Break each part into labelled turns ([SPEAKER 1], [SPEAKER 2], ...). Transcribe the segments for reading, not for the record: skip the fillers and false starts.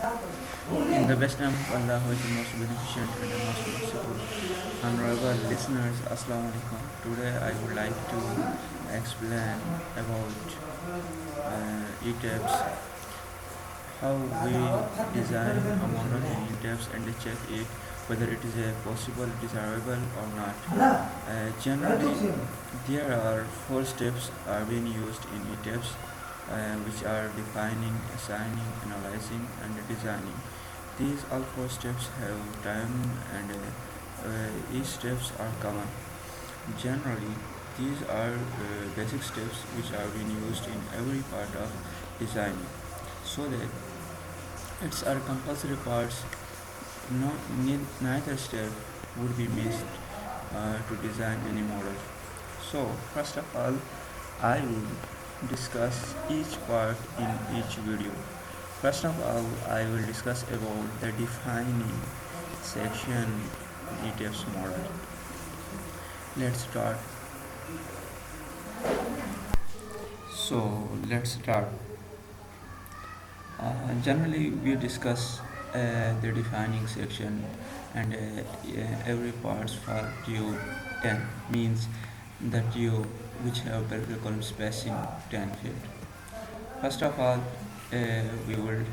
[SPEAKER 1] In the best name of Allah, who is the most beneficent and the most merciful. Honorable listeners, Assalamu alaikum. Today I would like to explain about ETABS, how we design a model in ETABS and check it whether it is possible, desirable or not. Generally, there are four steps are being used in ETABS, which are defining, assigning, analyzing, and designing. These all four steps have time and each steps are common. Generally, these are basic steps which are being used in every part of designing, so that it's our compulsory parts. No, neither step would be missed to design any model. So, first of all, I will discuss each part in each video. First of all, I will discuss about the defining section details model. Let's start. Let's start. Generally, we discuss the defining section and every parts for tube 10 means the tube which have vertical column spacing 10 feet. First of all, we will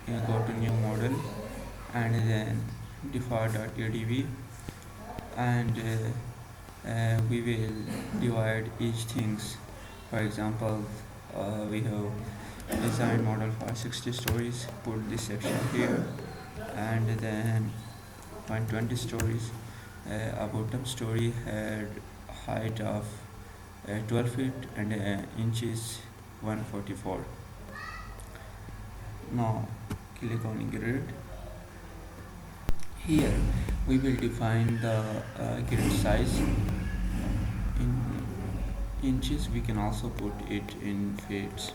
[SPEAKER 1] go to new model and then default.adv, and we will divide each things. For example, we have design model for 60 stories, put this section here, and then 120 stories. A bottom story had height of 12 feet and inches 144. Now click on grid. Here we will define the grid size in inches. We can also put it in feet.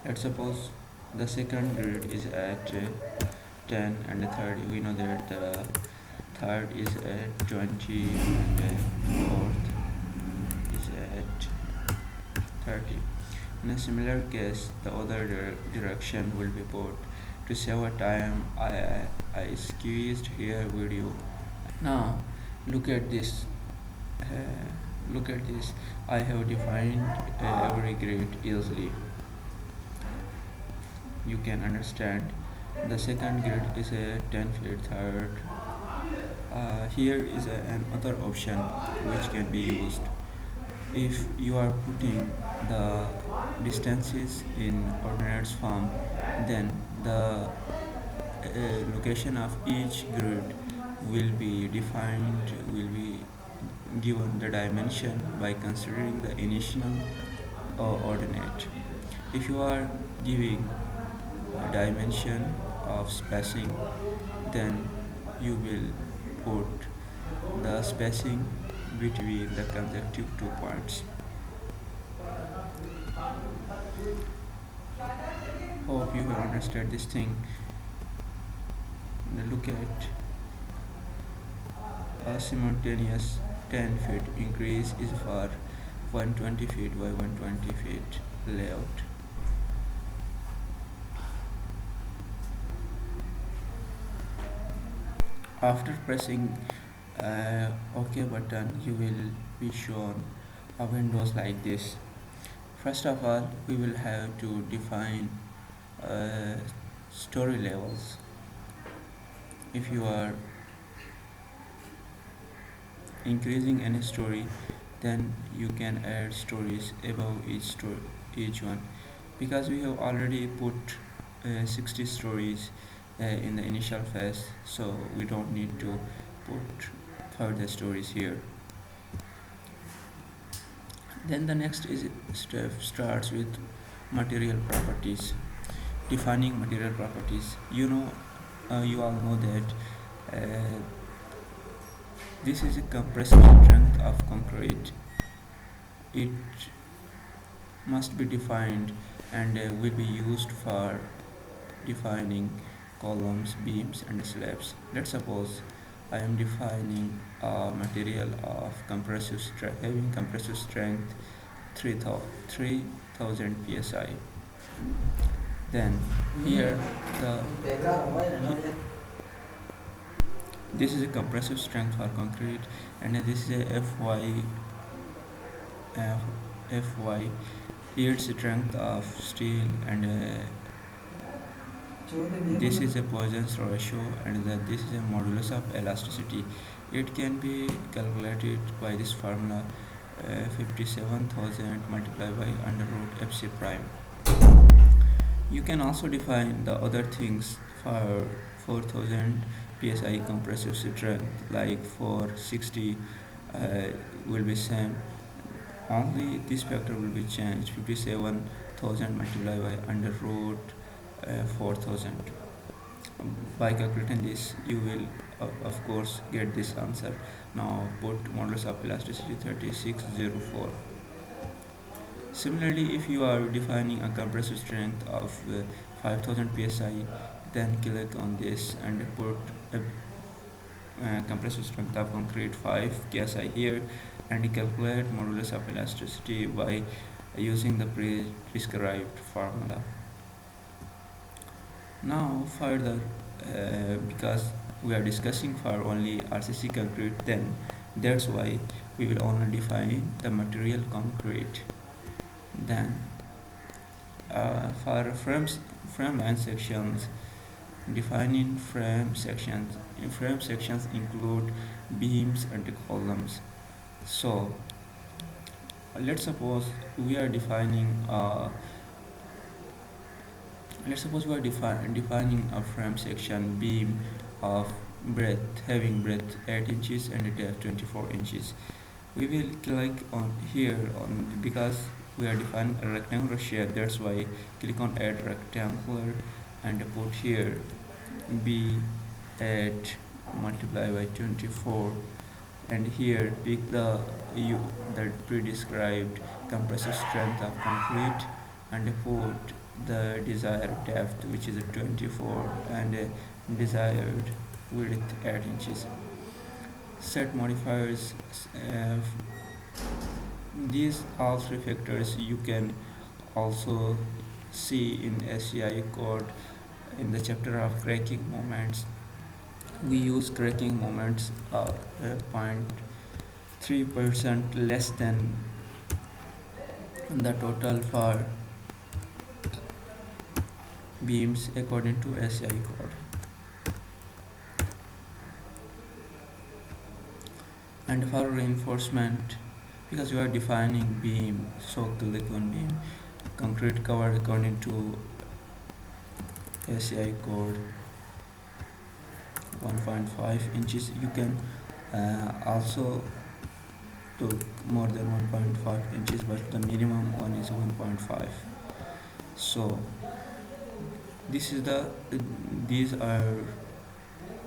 [SPEAKER 1] Let's suppose the second grid is at 10 and the third, we know that the third is at 20 and the fourth is at 30. In a similar case, the other direction will be put. To save a time, I squeezed here video. Now look at this. Look at this. I have defined every grid easily. You can understand. The second grid is a 10 feet. Third. Here is another option which can be used. If you are putting the distances in ordinates form, then the location of each grid will be defined, will be given the dimension by considering the initial ordinate. If you are giving a dimension of spacing, then you will put the spacing between the consecutive 2 points. Hope you have understood this thing. Look at a simultaneous 10 feet increase is for 120 feet by 120 feet layout. After pressing OK button, you will be shown a windows like this. First of all, we will have to define story levels. If you are increasing any story, then you can add stories above each one, because we have already put 60 stories in the initial phase, so we don't need to put further stories here. Then the next step starts with material properties. Defining material properties. You all know that this is a compressive strength of concrete. It must be defined and will be used for defining columns, beams and slabs. Let's suppose I am defining a material of having compressive strength 3000 psi. Then here the this is a compressive strength for concrete, and this is a fy yield strength of steel, and this is a Poisson's ratio, and this is a modulus of elasticity. It can be calculated by this formula, 57,000 multiplied by under root fc prime. You can also define the other things for 4000 psi compressive strength, like 460 will be same, only this factor will be changed, 57,000 multiplied by under root 4000. By calculating this, you will of course get this answer. Now put modulus of elasticity 3604. Similarly, if you are defining a compressive strength of 5000 psi, then click on this and put a compressive strength of concrete 5 psi here, and calculate modulus of elasticity by using the prescribed formula. Now further, because we are discussing for only RCC concrete, then that's why we will only define the material concrete. Then for frame line sections, defining frame sections include beams and columns. So let's suppose we are defining defining a frame section beam of breadth having breadth 8 inches and depth 24 inches. We will click on here on, because we are defining a rectangular shape, that's why click on add rectangular and put here b8 multiplied by 24, and here pick the pre-described compressive strength of concrete and put the desired depth, which is 24, and desired width 8 inches. Set modifiers. These all three factors you can also see in SCI code in the chapter of cracking moments. We use cracking moments 0.3% less than the total for beams according to SCI code. And for reinforcement, because you are defining beam, so click on beam, concrete cover according to SCI code 1.5 inches. You can also do more than 1.5 inches, but the minimum one is 1.5. So these are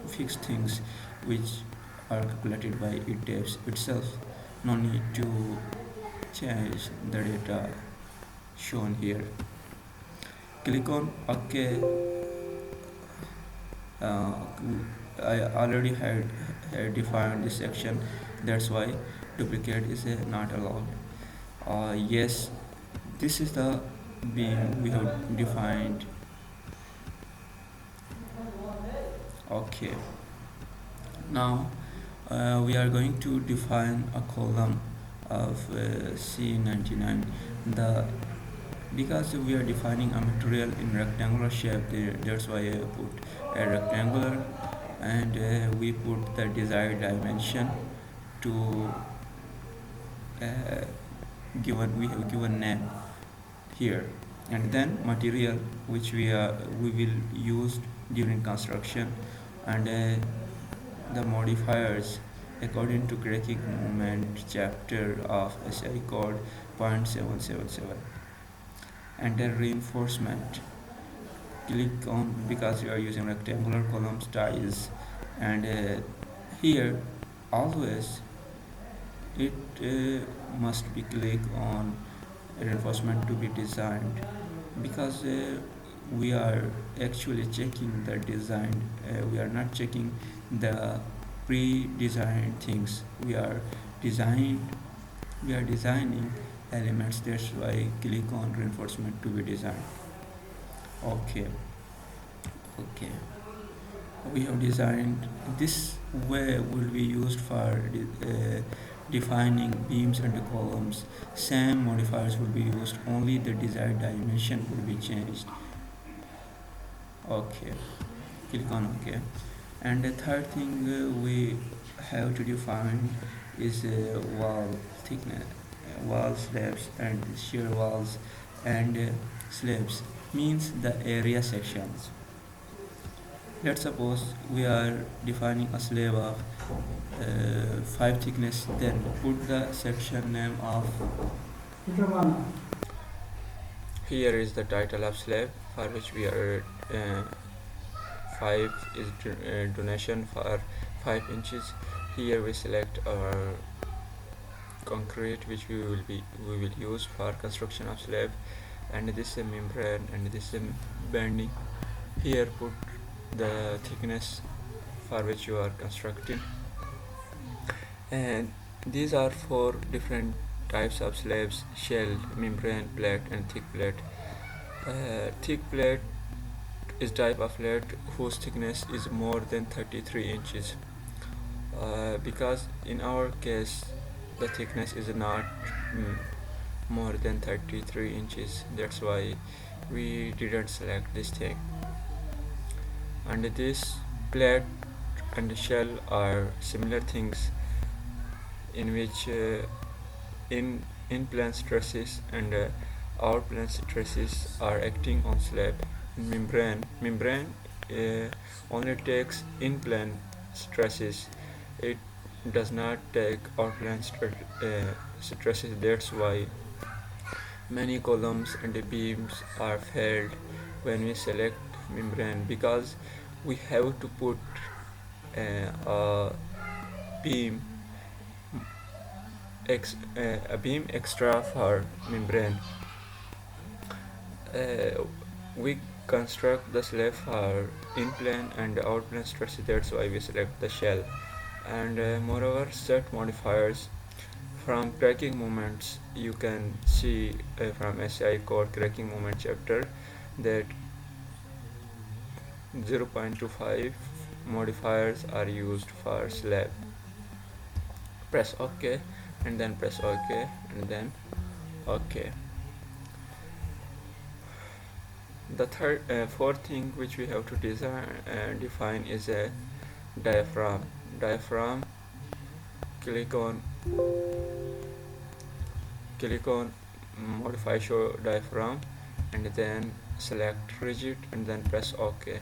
[SPEAKER 1] fixed things which are calculated by ETABS itself. No need to change the data shown here. Click on OK. I already had defined this section, that's why duplicate is not allowed. Yes, this is the beam we have defined. Okay, now we are going to define a column of C99. Because we are defining a material in rectangular shape, that's why I put a rectangular, and we put the desired dimension to we have given name here, and then material which we will use during construction, and the modifiers according to cracking moment chapter of SI code 0.777, and then reinforcement. Click on, because you are using rectangular columns ties, and here always it must be click on reinforcement to be designed, because we are actually checking the design, we are not checking the pre-designed things. We are designing elements, that's why click on reinforcement to be designed. Okay, okay. We have designed this way will be used for defining beams and columns. Same modifiers will be used, only the desired dimension will be changed. Okay, click on OK. And the third thing we have to define is wall thickness, wall slabs and shear walls and slabs means the area sections. Let's suppose we are defining a slab of 5 thickness, then put the section name of. Here is the title of slab for which we are 5 is donation for 5 inches. Here we select our concrete which we will use for construction of slab, and this is membrane and this is bending. Here put the thickness for which you are constructing, and these are 4 different types of slabs: shell, membrane, plate and thick plate. Thick plate is type of plate whose thickness is more than 33 inches. Because in our case the thickness is not more than 33 inches, that's why we didn't select this thing. And this plate and shell are similar things in which in plane stresses and out plane stresses are acting on slab. Membrane only takes in plane stresses, it does not take out plane stresses. That's why many columns and beams are failed when we select membrane, because we have to put a beam extra for membrane. We construct the slab for in plane and out plane stresses, that's why we select the shell. And moreover, set modifiers from cracking moments. You can see from SI code cracking moment chapter that 0.25 modifiers are used for slab. Press OK and then press OK and then OK. The fourth thing which we have to define is a diaphragm. Click on modify show diaphragm and then select rigid and then press OK.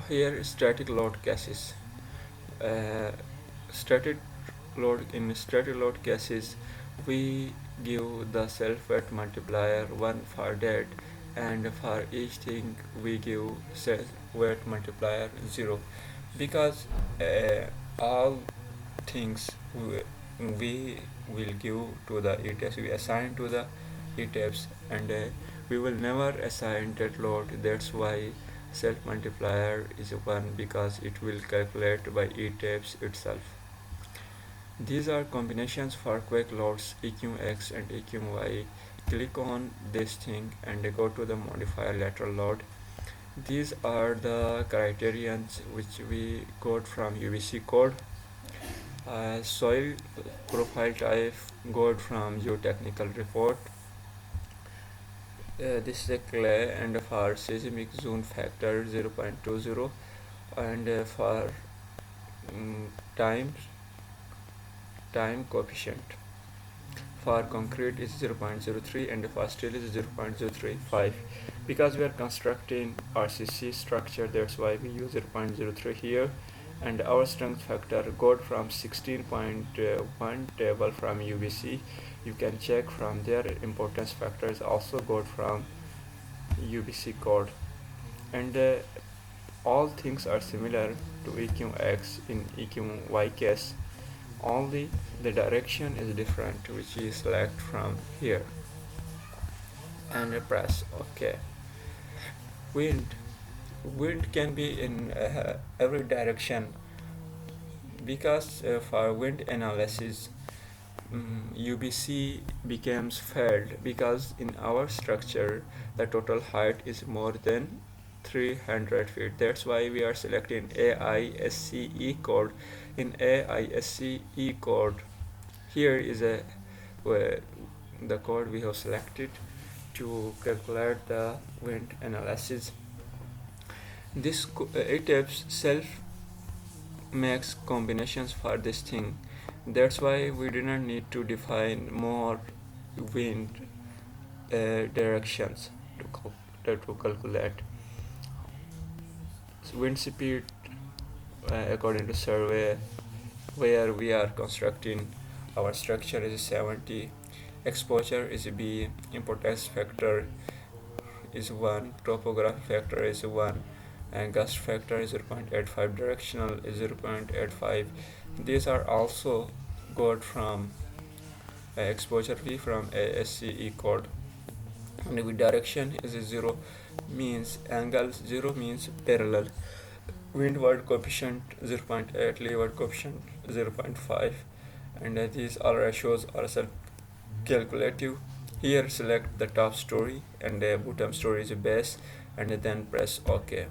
[SPEAKER 1] Here static load cases. Static load cases, we give the self weight multiplier 1 for that, and for each thing we give self weight multiplier 0, because all things we will give to the ETABS, we assign to the ETABS, and we will never assign that load. That's why self multiplier is 1, because it will calculate by ETABS itself. These are combinations for quick loads EQX and EQY. Click on this thing and go to the modifier lateral load. These are the criterions which we got from UBC code. Soil profile type got from geotechnical report. This is a clay, and for seismic zone factor 0.20, and for time coefficient for concrete is 0.03 and for steel is 0.035. Because we are constructing RCC structure, that's why we use 0.03 here. And our strength factor got from 16.1 table from UBC. You can check from their importance factors also got from UBC code. And all things are similar to EQX in EQY case, only the direction is different, which is select from here and press OK. Wind can be in every direction, because for wind analysis UBC becomes failed because in our structure the total height is more than 300 feet. That's why we are selecting AISCE code. In AISCE code, here is the code we have selected to calculate the wind analysis. This ETABS self makes combinations for this thing. That's why we do not need to define more wind directions to calculate. So wind speed according to survey where we are constructing our structure is 70, exposure is B, importance factor is 1, topography factor is 1, and gust factor is 0.85, directional is 0.85. These are also got from exposure V from ASCE code. And with direction is 0 means angle, 0 means parallel, windward coefficient 0.8, leeward coefficient 0.5, and these all ratios are self-calculative. Here select the top story and the bottom story is base, and then press OK.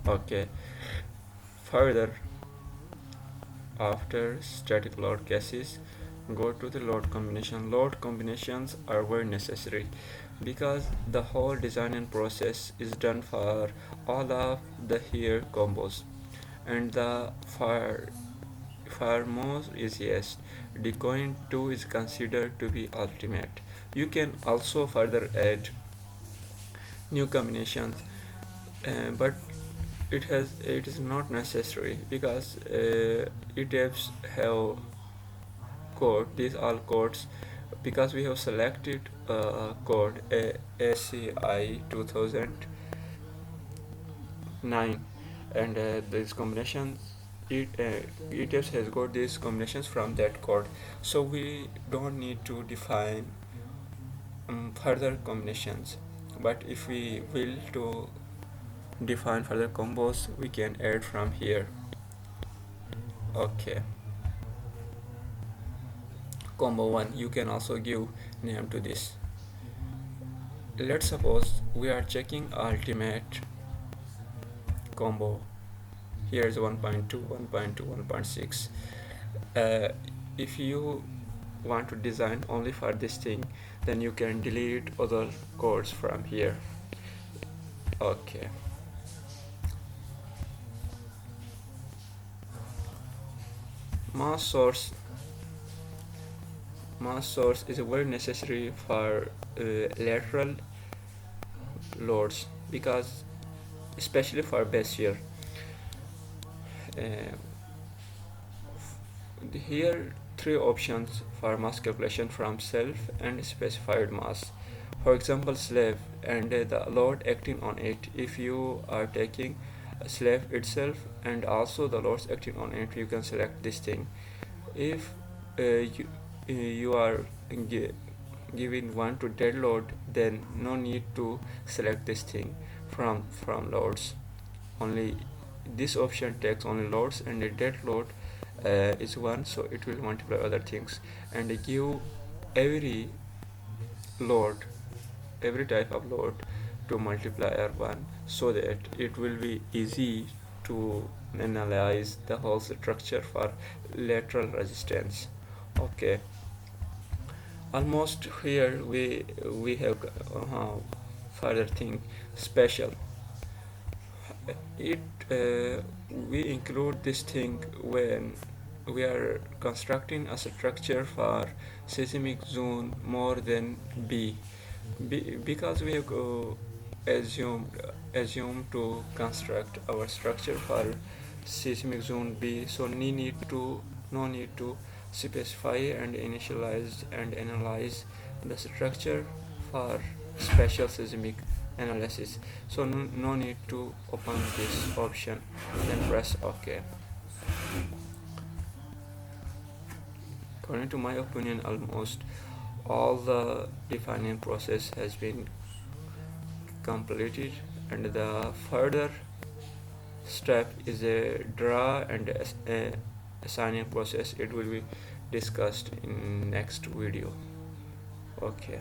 [SPEAKER 1] Okay. Further, after static load cases, go to the load combination. Load combinations are very necessary because the whole designing process is done for all of the here combos, and the for most easiest decoing 2 is considered to be ultimate. You can also further add new combinations, but it is not necessary because ETABS have code these all codes because we have selected code ACI 2009, and these combinations ETABS has got these combinations from that code, so we don't need to define further combinations. But if we will to define further combos, we can add from here. Okay, combo 1, you can also give name to this. Let's suppose we are checking ultimate combo. Here is 1.2, 1.2, 1.6. If you want to design only for this thing, then you can delete other codes from here. Okay, mass source is very necessary for lateral loads because especially for base shear. Here 3 options for mass calculation from self and specified mass. For example, slab and the load acting on it. If you are taking a slab itself and also the loads acting on it, you can select this thing. If you are giving one to dead load, then no need to select this thing from loads. Only this option takes only loads, and the dead load is 1, so it will multiply other things and give every type of load to multiplier 1, so that it will be easy to analyze the whole structure for lateral resistance. Okay, almost here we have further thing special. We include this thing when we are constructing a structure for seismic zone more than B, because we have assumed to construct our structure for seismic zone B, so no need to specify and initialize and analyze the structure for special seismic analysis. So no need to open this option, then press OK. According to my opinion, almost all the defining process has been completed, and the further step is a draw and signing process, it will be discussed in next video. Okay.